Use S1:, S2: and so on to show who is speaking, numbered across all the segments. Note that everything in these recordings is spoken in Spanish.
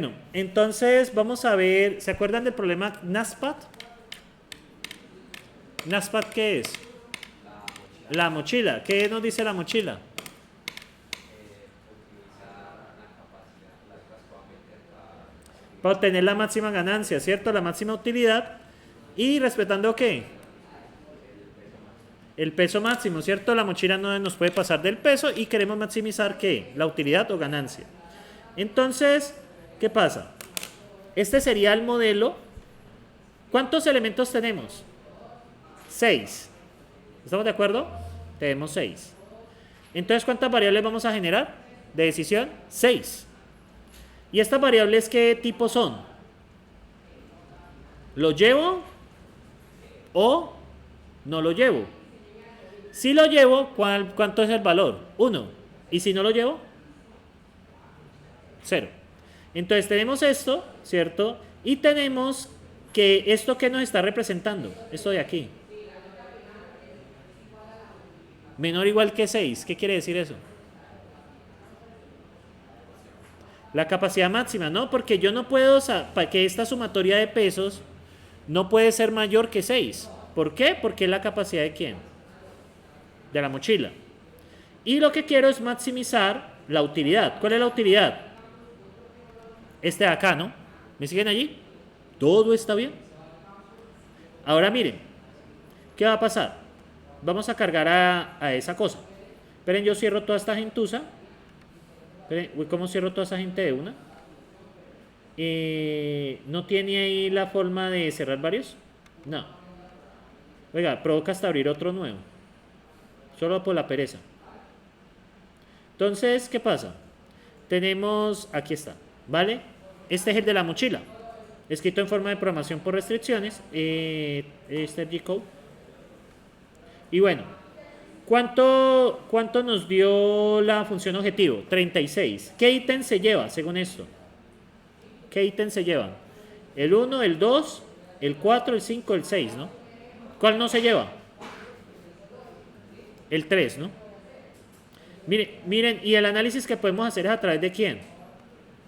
S1: Bueno, entonces vamos a ver, ¿se acuerdan del problema NASPAT? ¿NASPAT qué es? La mochila. ¿Qué nos dice la mochila? Para obtener la máxima ganancia, ¿cierto? La máxima utilidad. ¿Y respetando qué? El peso máximo, ¿cierto? La mochila no nos puede pasar del peso y queremos maximizar ¿qué? La utilidad o ganancia. Entonces, ¿qué pasa? Este sería el modelo. ¿Cuántos elementos tenemos? 6. ¿Estamos de acuerdo? Tenemos 6. Entonces, ¿cuántas variables vamos a generar de decisión? 6. ¿Y estas variables qué tipo son? ¿Lo llevo o no lo llevo? Si lo llevo, ¿cuánto es el valor? 1. ¿Y si no lo llevo? 0. Entonces tenemos esto, ¿cierto? Y tenemos que esto que nos está representando, esto de aquí. Menor o igual que 6. ¿Qué quiere decir eso? La capacidad máxima, ¿no? Porque yo no puedo, para que esta sumatoria de pesos no puede ser mayor que 6. ¿Por qué? Porque es la capacidad de ¿quién? De la mochila. Y lo que quiero es maximizar la utilidad. ¿Cuál es la utilidad? Este de acá, ¿no? ¿Me siguen allí? ¿Todo está bien? Ahora miren, ¿qué va a pasar? Vamos a cargar a esa cosa. Esperen, yo cierro toda esta gentuza. Esperen, uy, ¿cómo cierro toda esa gente de una? ¿No tiene ahí la forma de cerrar varios? No. Oiga, provoca hasta abrir otro nuevo. Solo por la pereza. Entonces, ¿qué pasa? Tenemos, aquí está, ¿vale? Este es el de la mochila. Escrito en forma de programación por restricciones. Este es G-Code. Y bueno, ¿cuánto nos dio la función objetivo? 36. ¿Qué ítem se lleva según esto? ¿Qué ítem se lleva? El 1, el 2, el 4, el 5, el 6, ¿no? ¿Cuál no se lleva? El 3, ¿no? Miren, y el análisis que podemos hacer es a través de ¿quién?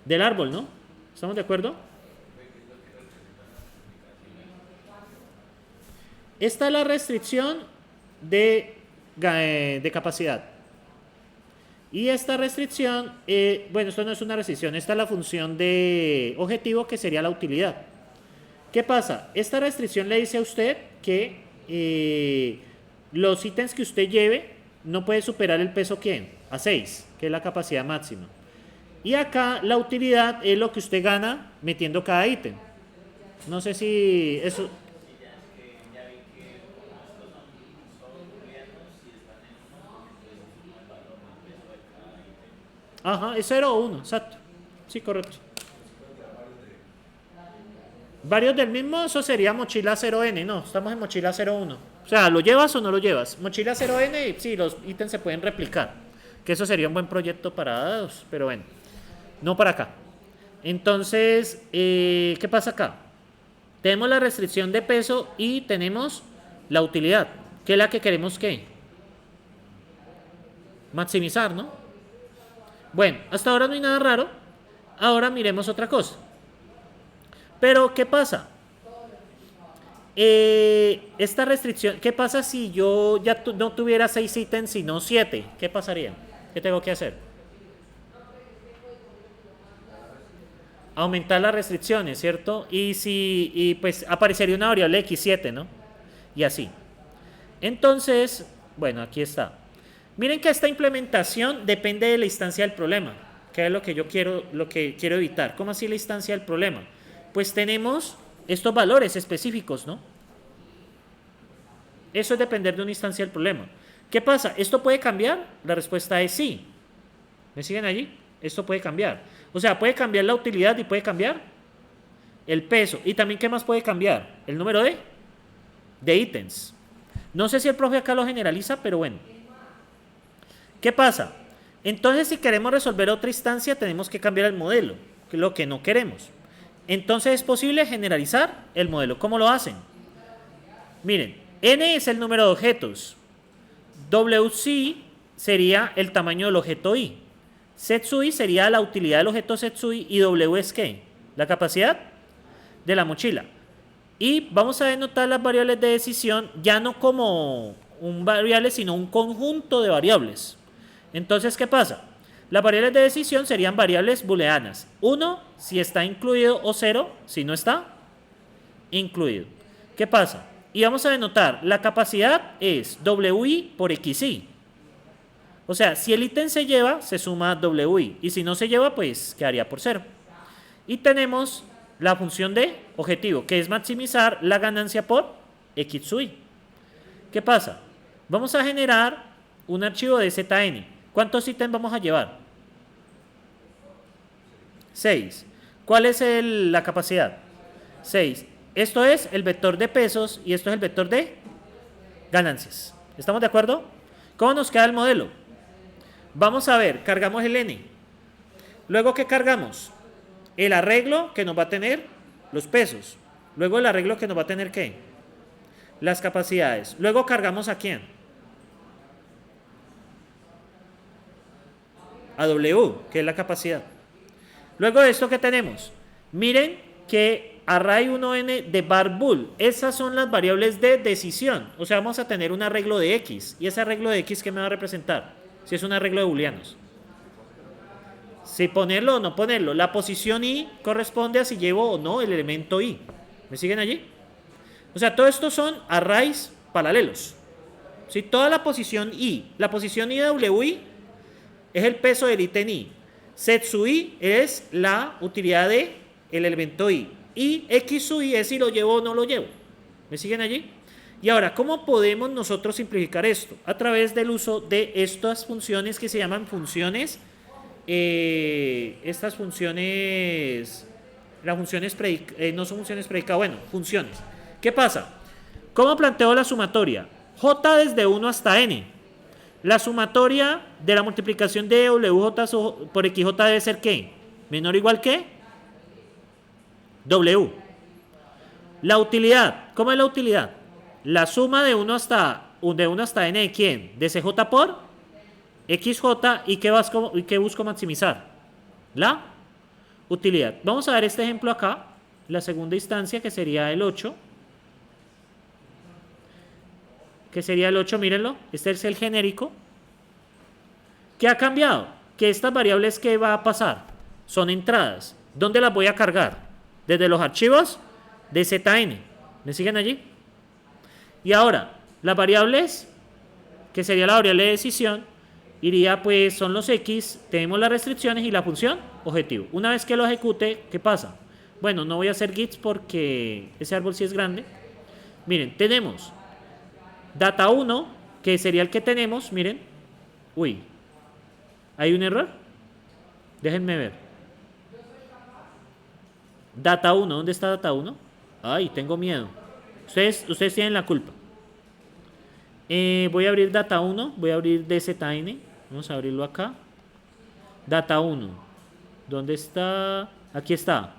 S1: Del árbol, ¿no? ¿Estamos de acuerdo? Esta es la restricción de capacidad. Y esta restricción, bueno, esto no es una restricción, esta es la función de objetivo que sería la utilidad. ¿Qué pasa? Esta restricción le dice a usted que los ítems que usted lleve no puede superar el peso ¿quién? A 6, que es la capacidad máxima. Y acá la utilidad es lo que usted gana metiendo cada ítem. No sé si eso... Ajá, es 0 o 1, exacto. Sí, correcto. Varios del mismo, eso sería mochila 0N, no, estamos en mochila 01. O sea, ¿lo llevas o no lo llevas? Mochila 0N, sí, los ítems se pueden replicar. Que eso sería un buen proyecto para dados, pero bueno, no para acá. Entonces, ¿qué pasa acá? Tenemos la restricción de peso y tenemos la utilidad, que es la que queremos ¿qué? Maximizar, ¿no? Bueno, hasta ahora no hay nada raro. Ahora miremos otra cosa. Pero, ¿qué pasa? Esta restricción, ¿qué pasa si yo ya no tuviera 6 ítems sino 7? ¿Qué pasaría? ¿Qué tengo que hacer? Aumentar las restricciones, ¿cierto? Y pues aparecería una variable x7, ¿no? Y así. Entonces, bueno, aquí está. Miren que esta implementación depende de la instancia del problema, que es lo que yo quiero evitar. ¿Cómo así la instancia del problema? Pues tenemos estos valores específicos, ¿no? Eso es depender de una instancia del problema. ¿Qué pasa? ¿Esto puede cambiar? La respuesta es sí. ¿Me siguen allí? Esto puede cambiar. O sea, puede cambiar la utilidad y puede cambiar el peso. ¿Y también qué más puede cambiar? El número de ítems. No sé si el profe acá lo generaliza, pero bueno. ¿Qué pasa? Entonces, si queremos resolver otra instancia, tenemos que cambiar el modelo, que es lo que no queremos. Entonces, es posible generalizar el modelo. ¿Cómo lo hacen? Miren, N es el número de objetos. WC sería el tamaño del objeto I. Setsui sería la utilidad del objeto Setsui y W es ¿qué? La capacidad de la mochila. Y vamos a denotar las variables de decisión ya no como un variable, sino un conjunto de variables. Entonces, ¿qué pasa? Las variables de decisión serían variables booleanas. 1 si está incluido o 0 si no está incluido. ¿Qué pasa? Y vamos a denotar, la capacidad es WI por XI. O sea, si el ítem se lleva, se suma WI. Y si no se lleva, pues quedaría por 0. Y tenemos la función de objetivo, que es maximizar la ganancia por XUI. ¿Qué pasa? Vamos a generar un archivo de ZN. ¿Cuántos ítems vamos a llevar? 6. ¿Cuál es la capacidad? 6. Esto es el vector de pesos y esto es el vector de ganancias. ¿Estamos de acuerdo? ¿Cómo nos queda el modelo? Vamos a ver, cargamos el N. Luego, ¿qué cargamos? El arreglo que nos va a tener los pesos. Luego el arreglo que nos va a tener ¿qué? Las capacidades. Luego cargamos ¿a quién? A W, que es la capacidad. Luego de esto, ¿qué tenemos? Miren que array 1n de var bool. Esas son las variables de decisión. O sea, vamos a tener un arreglo de X. ¿Y ese arreglo de X qué me va a representar? Si es un arreglo de booleanos. Si ponerlo o no ponerlo. La posición I corresponde a si llevo o no el elemento I. ¿Me siguen allí? O sea, todo esto son arrays paralelos. Si toda la posición I de WI es el peso del ítem I. ZSUI es la utilidad del elemento I. Y XUI es si lo llevo o no lo llevo. ¿Me siguen allí? Y ahora, ¿cómo podemos nosotros simplificar esto? A través del uso de estas funciones que se llaman funciones. Estas funciones. Las funciones no son funciones predicadas, bueno, funciones. ¿Qué pasa? ¿Cómo planteo la sumatoria? J desde 1 hasta n. La sumatoria de la multiplicación de WJ por XJ debe ser ¿qué? Menor o igual que W. La utilidad. ¿Cómo es la utilidad? La suma de 1 hasta n de ¿quién? De CJ por XJ. ¿Y qué busco maximizar? La utilidad. Vamos a ver este ejemplo acá. La segunda instancia que sería el 8. Que sería el 8, mírenlo. Este es el genérico. ¿Qué ha cambiado? Que estas variables que va a pasar son entradas. ¿Dónde las voy a cargar? Desde los archivos de ZN. ¿Me siguen allí? Y ahora, las variables, que sería la variable de decisión, iría pues son los X, tenemos las restricciones y la función objetivo. Una vez que lo ejecute, ¿qué pasa? Bueno, no voy a hacer gits porque ese árbol sí es grande. Miren, tenemos data 1, que sería el que tenemos, miren. Uy, ¿hay un error? Déjenme ver. Data 1, ¿dónde está data 1? Ay, tengo miedo. Ustedes tienen la culpa. Voy a abrir data 1, voy a abrir DZN. Vamos a abrirlo acá. Data 1. ¿Dónde está? Aquí está.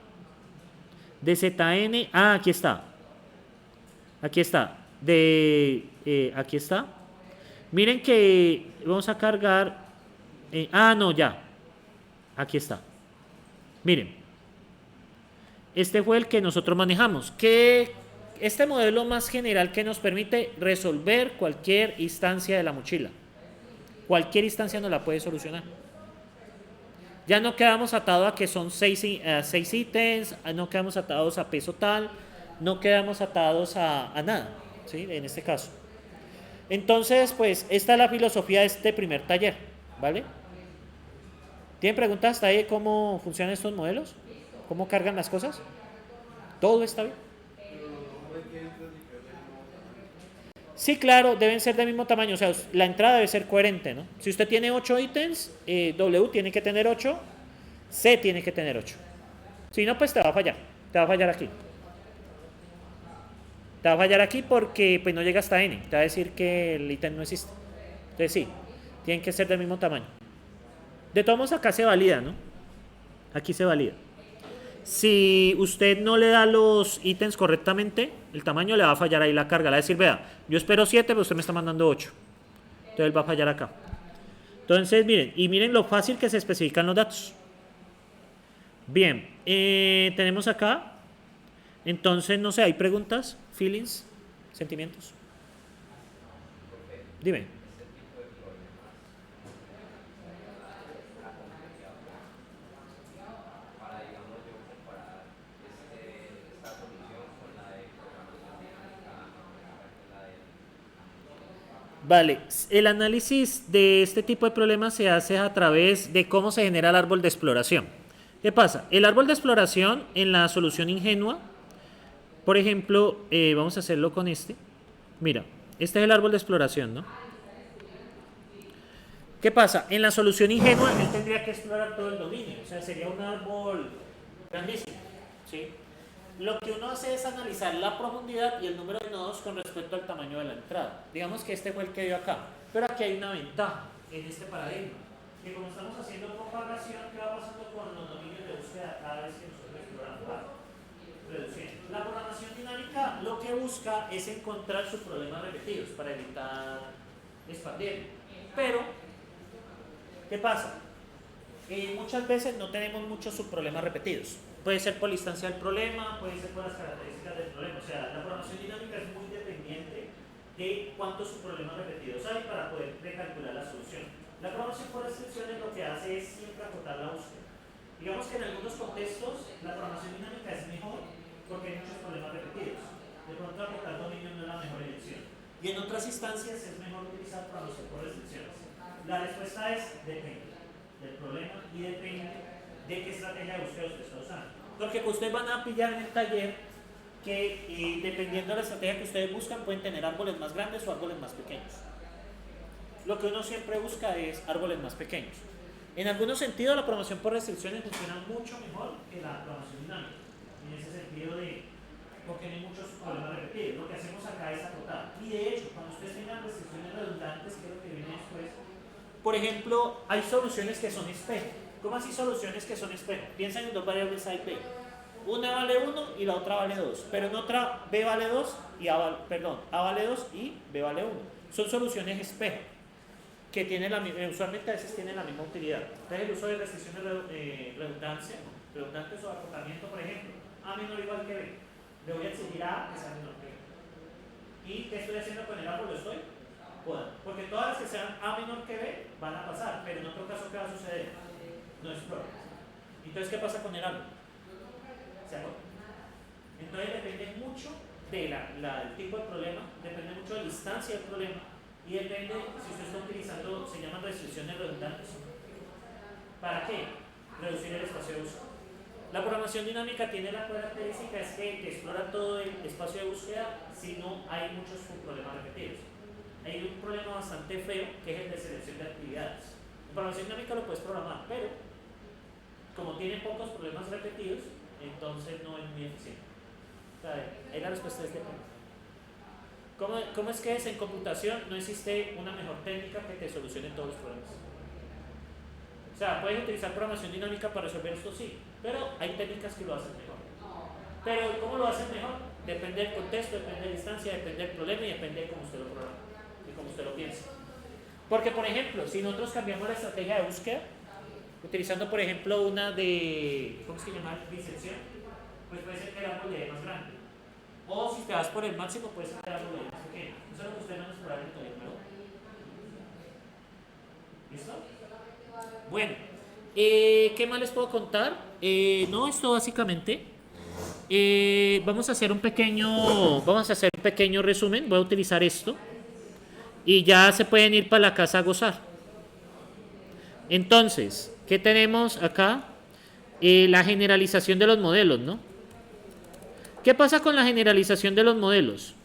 S1: DZN. Ah, aquí está. Aquí está. Aquí está. Miren que vamos a cargar. No, ya. Aquí está. Miren. Este fue el que nosotros manejamos. Este modelo más general que nos permite resolver cualquier instancia de la mochila. Cualquier instancia nos la puede solucionar. Ya no quedamos atados a que son 6 ítems, no quedamos atados a peso tal, no quedamos atados a nada, ¿sí? En este caso. Entonces, pues, esta es la filosofía de este primer taller, ¿vale? ¿Tienen preguntas hasta ahí de cómo funcionan estos modelos? ¿Cómo cargan las cosas? ¿Todo está bien? Sí, claro, deben ser del mismo tamaño, o sea, la entrada debe ser coherente, ¿no? Si usted tiene 8 ítems, W tiene que tener 8, C tiene que tener 8. Si no, pues te va a fallar aquí. Te va a fallar aquí porque pues no llega hasta N, te va a decir que el ítem no existe. Entonces sí, tienen que ser del mismo tamaño. De todos modos acá se valida, ¿no? Aquí se valida. Si usted no le da los ítems correctamente, el tamaño le va a fallar ahí la carga. Le va a decir, vea, yo espero 7, pero usted me está mandando 8. Entonces él va a fallar acá. Entonces, miren, y miren lo fácil que se especifican los datos. Bien, tenemos acá, entonces, no sé, ¿hay preguntas, feelings, sentimientos? Dime. Vale, el análisis de este tipo de problemas se hace a través de cómo se genera el árbol de exploración. ¿Qué pasa? El árbol de exploración en la solución ingenua, por ejemplo, vamos a hacerlo con este. Mira, este es el árbol de exploración, ¿no? ¿Qué pasa? En la solución ingenua él tendría que explorar todo el dominio, o sea, sería un árbol grandísimo, ¿sí? Lo que uno hace es analizar la profundidad y el número de nodos con respecto al tamaño de la entrada. Digamos que este fue el que dio acá, pero aquí hay una ventaja en este paradigma, que como estamos haciendo propagación, ¿qué va pasando con los dominios de búsqueda cada vez que nosotros exploramos? Reduciendo. La programación dinámica lo que busca es encontrar sus problemas repetidos para evitar expandir. Pero ¿qué pasa? Muchas veces no tenemos muchos subproblemas repetidos. Puede ser por la instancia del problema, puede ser por las características del problema. O sea, la programación dinámica es muy dependiente de cuántos subproblemas repetidos hay para poder recalcular la solución. La programación por restricciones lo que hace es siempre acotar la búsqueda. Digamos que en algunos contextos la programación dinámica es mejor porque hay muchos problemas repetidos. De pronto acotar dominio no es la mejor elección. Y en otras instancias es mejor utilizar programación por restricciones. La respuesta es depende del problema y depende de qué estrategia de búsqueda usted está usando. Porque ustedes van a pillar en el taller que dependiendo de la estrategia que ustedes buscan pueden tener árboles más grandes o árboles más pequeños. Lo que uno siempre busca es árboles más pequeños. En algunos sentidos la programación por restricciones funciona mucho mejor que la programación dinámica. En ese sentido de porque no hay muchos problemas repetidos. Lo que hacemos acá es acotar. Y de hecho, cuando ustedes tengan restricciones redundantes, que es lo que viene después, por ejemplo, hay soluciones que son espejo. ¿Cómo así soluciones que son espejo? Piensen en dos variables A y B. Una vale 1 y la otra vale 2. Pero en otra B vale 2 y A vale 2 y B vale 1. Son soluciones espejo que tienen usualmente a veces tienen la misma utilidad. Entonces el uso de restricciones redundantes o acotamiento, por ejemplo, A menor o igual que B. Le voy a exigir a A que sea menor que B. ¿Y qué estoy haciendo con el árbol? Lo estoy podando. Porque todas las que sean A menor que B van a pasar, pero en otro caso, ¿qué va a suceder? No es problema. Entonces, ¿qué pasa con el árbol? Se agota. Entonces depende mucho del tipo de problema, depende mucho de la instancia del problema y depende si usted está utilizando, se llaman restricciones redundantes. ¿Para qué? Reducir el espacio de búsqueda. La programación dinámica tiene la característica es que explora todo el espacio de búsqueda si no hay muchos problemas repetidos. Hay un problema bastante feo que es el de selección de actividades. En programación dinámica lo puedes programar, pero como tiene pocos problemas repetidos, entonces no es muy eficiente. O sea, ahí la respuesta es depende. ¿Cómo es que es? En computación no existe una mejor técnica que te solucione todos los problemas. O sea, puedes utilizar programación dinámica para resolver esto, sí, pero hay técnicas que lo hacen mejor. Pero ¿cómo lo hacen mejor? Depende del contexto, depende de la instancia, depende del problema y depende de cómo usted lo programa y cómo usted lo piensa. Porque, por ejemplo, si nosotros cambiamos la estrategia de búsqueda, utilizando, por ejemplo, una de, ¿cómo se llama? Disección, pues puede ser que el árbol le dé más grande. O si te vas por el máximo, puede ser que el árbol le dé más pequeño. Eso es lo que ustedes van a explorar en el taller, ¿no? ¿Listo? Bueno, ¿qué más les puedo contar? No, esto básicamente. Vamos a hacer un pequeño resumen. Voy a utilizar esto. Y ya se pueden ir para la casa a gozar. Entonces, ¿qué tenemos acá? La generalización de los modelos, ¿no? ¿Qué pasa con la generalización de los modelos?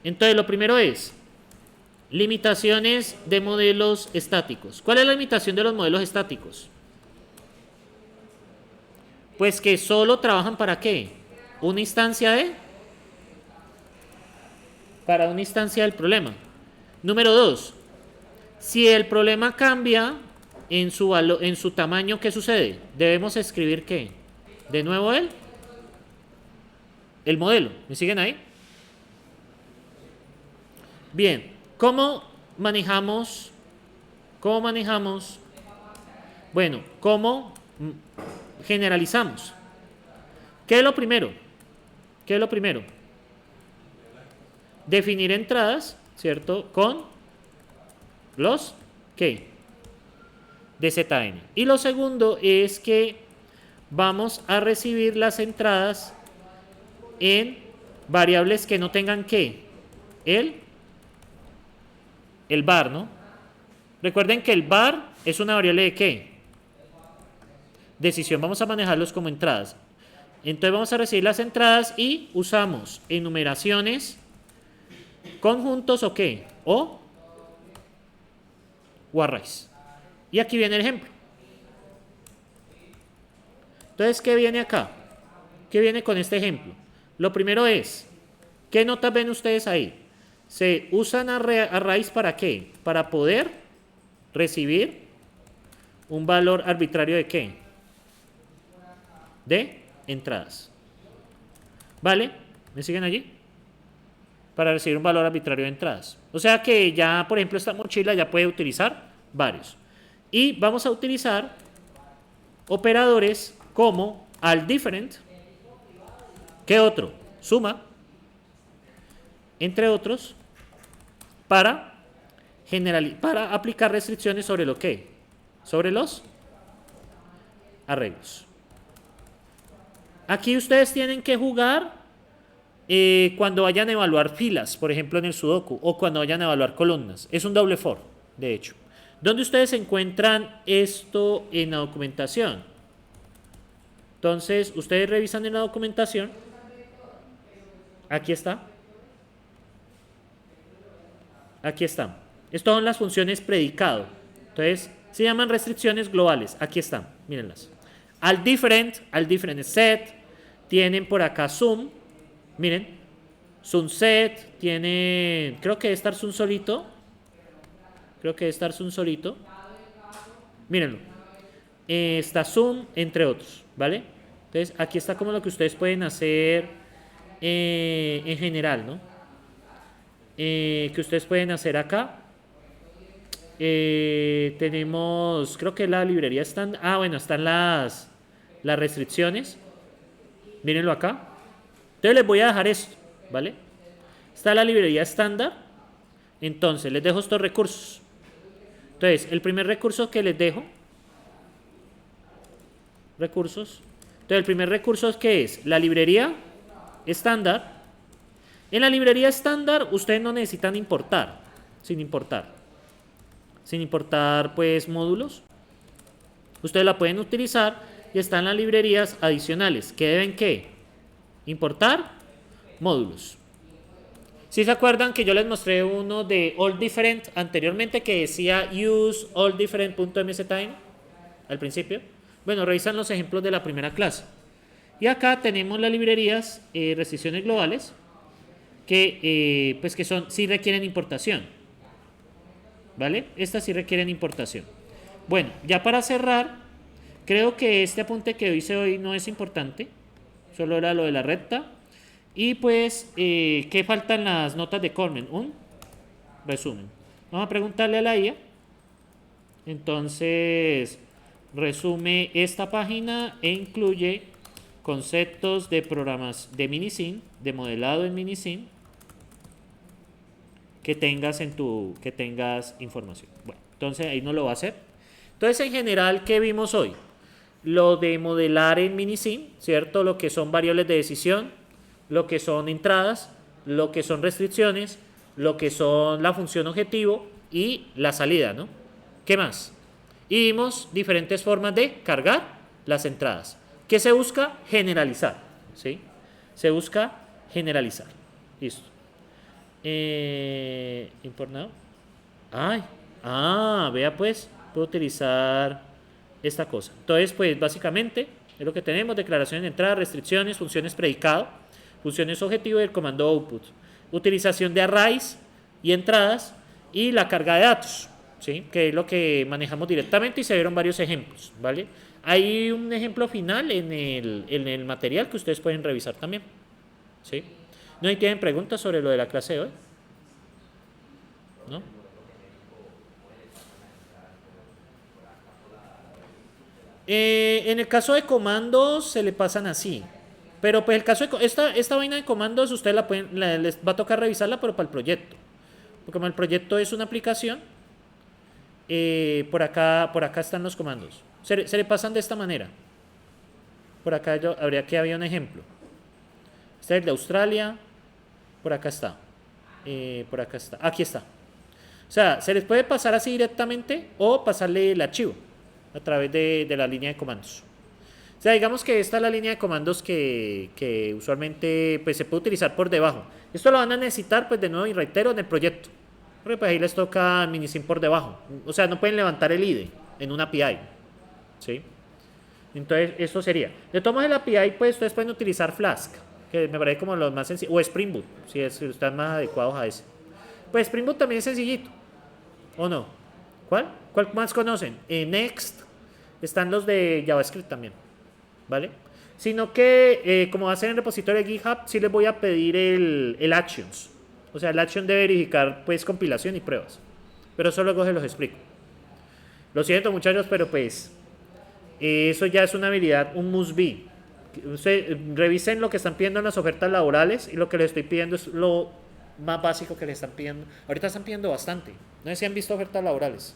S1: Entonces, lo primero es limitaciones de modelos estáticos. ¿Cuál es la limitación de los modelos estáticos? Pues que solo trabajan ¿para qué? Una instancia para una instancia del problema. Número 2. Si el problema cambia en su tamaño, ¿qué sucede? Debemos escribir ¿qué? De nuevo el modelo. ¿Me siguen ahí? Bien. ¿Cómo manejamos ¿Cómo manejamos? Bueno, ¿cómo generalizamos? ¿Qué es lo primero? ¿Qué es lo primero? Definir entradas, ¿cierto? Con los ¿qué? De ZN. Y lo segundo es que vamos a recibir las entradas en variables que no tengan ¿qué? El var, ¿no? Recuerden que el var es una variable de ¿qué? Decisión. Vamos a manejarlos como entradas. Entonces vamos a recibir las entradas y usamos enumeraciones, conjuntos o qué, o arrays. Y aquí viene el ejemplo. Entonces, ¿qué viene acá? ¿Qué viene con este ejemplo? Lo primero es, ¿qué notas ven ustedes ahí? Se usan arrays ¿para qué? Para poder recibir un valor arbitrario de qué? De entradas. ¿Vale? ¿Me siguen allí? Para recibir un valor arbitrario de entradas. O sea que ya, por ejemplo, esta mochila ya puede utilizar varios. Y vamos a utilizar operadores como al different, ¿qué otro? Suma, entre otros, para aplicar restricciones sobre lo que, sobre los arreglos. Aquí ustedes tienen que jugar cuando vayan a evaluar filas, por ejemplo en el Sudoku, o cuando vayan a evaluar columnas. Es un doble for, de hecho. ¿Dónde ustedes encuentran esto en la documentación? Entonces, ustedes revisan en la documentación. Aquí está. Aquí están. Estas son las funciones predicado. Entonces, se llaman restricciones globales. Aquí están, mírenlas. Al different set, tienen por acá sum. Miren, sum set, tienen, creo que debe estar sum solito. Mírenlo. Está sum, entre otros, ¿vale? Entonces, aquí está como lo que ustedes pueden hacer en general, ¿no? Que ustedes pueden hacer acá. Tenemos, creo que la librería están. Ah, bueno, están las restricciones. Mírenlo acá. Entonces les voy a dejar esto, ¿vale? Está la librería estándar. Entonces les dejo estos recursos. Entonces, el primer recurso que les dejo. Recursos. Entonces, el primer recurso ¿qué es? La librería estándar. En la librería estándar ustedes no necesitan importar. Sin importar pues módulos. Ustedes la pueden utilizar y están las librerías adicionales que deben ¿qué? Importar módulos. ¿Sí se acuerdan que yo les mostré uno de all different anteriormente que decía use all different.mstime al principio? Bueno, revisan los ejemplos de la primera clase. Y acá tenemos las librerías restricciones globales que pues que sí requieren importación. ¿Vale? Estas sí requieren importación. Bueno, ya para cerrar, creo que este apunte que hice hoy no es importante. Solo era lo de la recta. Y pues, ¿qué faltan las notas de Coleman? Un resumen. Vamos a preguntarle a la IA. Entonces, resume esta página e incluye conceptos de programas de Minisyn, de modelado en Minisyn, que tengas información. Bueno, entonces ahí no lo va a hacer. Entonces, en general, ¿qué vimos hoy? Lo de modelar en Minisyn, ¿cierto? Lo que son variables de decisión, lo que son entradas, lo que son restricciones, lo que son la función objetivo y la salida, ¿no? ¿Qué más? Y vimos diferentes formas de cargar las entradas. ¿Qué se busca? Generalizar, ¿sí? Se busca generalizar. Listo. Import now. Vea pues, puedo utilizar esta cosa. Entonces, pues básicamente es lo que tenemos: declaraciones de entrada, restricciones, funciones predicado, funciones objetivo y el comando output. Utilización de arrays y entradas y la carga de datos, ¿sí? Que es lo que manejamos directamente y se vieron varios ejemplos, ¿vale? Hay un ejemplo final en el material que ustedes pueden revisar también, ¿sí? ¿No hay tienen preguntas sobre lo de la clase de hoy? ¿No? En el caso de comandos se le pasan así. Pero pues el caso de esta vaina de comandos ustedes les va a tocar revisarla, pero para el proyecto. Porque como el proyecto es una aplicación, por acá están los comandos. Se le pasan de esta manera. Por acá había un ejemplo. Este es el de Australia. Por acá está. Por acá está. Aquí está. O sea, se les puede pasar así directamente o pasarle el archivo a través de la línea de comandos. O sea, digamos que esta es la línea de comandos que usualmente pues, se puede utilizar por debajo. Esto lo van a necesitar, pues de nuevo y reitero, en el proyecto. Porque pues ahí les toca minisim por debajo. O sea, no pueden levantar el IDE en una API. ¿Sí? Entonces, esto sería. De todos modos, el API, pues ustedes pueden utilizar Flask, que me parece como los más sencillos. O Spring Boot, si están más adecuados a ese. Pues Spring Boot también es sencillito. ¿O no? ¿Cuál? ¿Cuál más conocen? Next. Están los de JavaScript también. ¿Vale? Sino que, como va a ser en el repositorio de GitHub, sí les voy a pedir el Actions. O sea, el Action de verificar, pues, compilación y pruebas. Pero eso luego se los explico. Lo siento, muchachos, pero pues, eso ya es una habilidad, un must be. Revisen lo que están pidiendo en las ofertas laborales y lo que les estoy pidiendo es lo más básico que les están pidiendo. Ahorita están pidiendo bastante. No sé si han visto ofertas laborales.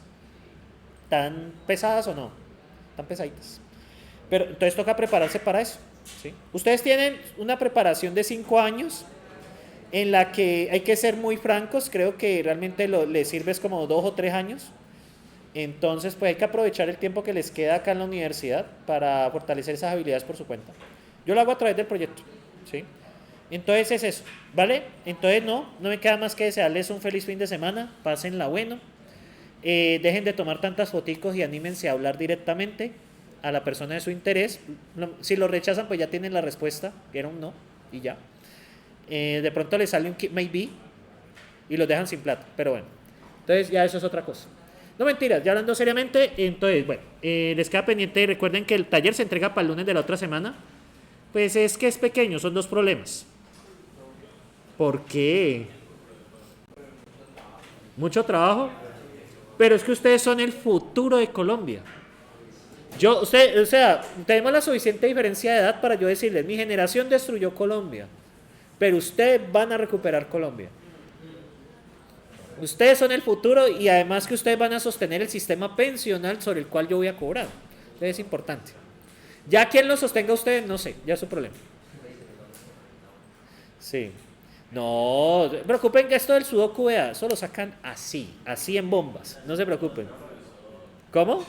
S1: ¿Tan pesadas o no? Tan pesaditas. Pero entonces toca prepararse para eso. ¿Sí? Ustedes tienen una preparación de 5 años en la que hay que ser muy francos. Creo que realmente les sirve es como 2 o 3 años. Entonces pues hay que aprovechar el tiempo que les queda acá en la universidad para fortalecer esas habilidades por su cuenta. Yo lo hago a través del proyecto. ¿Sí? Entonces es eso, ¿vale? Entonces no me queda más que desearles un feliz fin de semana. Pásenla bueno. Dejen de tomar tantas foticos y anímense a hablar directamente a la persona de su interés. Si lo rechazan, pues ya tienen la respuesta, que era un no, y ya. De pronto les sale un maybe y los dejan sin plata, pero bueno. Entonces ya eso es otra cosa. No mentiras, ya hablando seriamente, entonces, bueno, les queda pendiente, recuerden que el taller se entrega para el lunes de la otra semana. Pues es que es pequeño, son 2 problemas. ¿Por qué? Mucho trabajo, pero es que ustedes son el futuro de Colombia. O sea, tenemos la suficiente diferencia de edad para yo decirles, mi generación destruyó Colombia, pero ustedes van a recuperar Colombia. Ustedes son el futuro y además que ustedes van a sostener el sistema pensional sobre el cual yo voy a cobrar. Entonces es importante. Ya quien lo sostenga ustedes, no sé, ya es su problema. Sí. No, se preocupen que esto del sudoku, vea, eso lo sacan así en bombas. No se preocupen. ¿Cómo?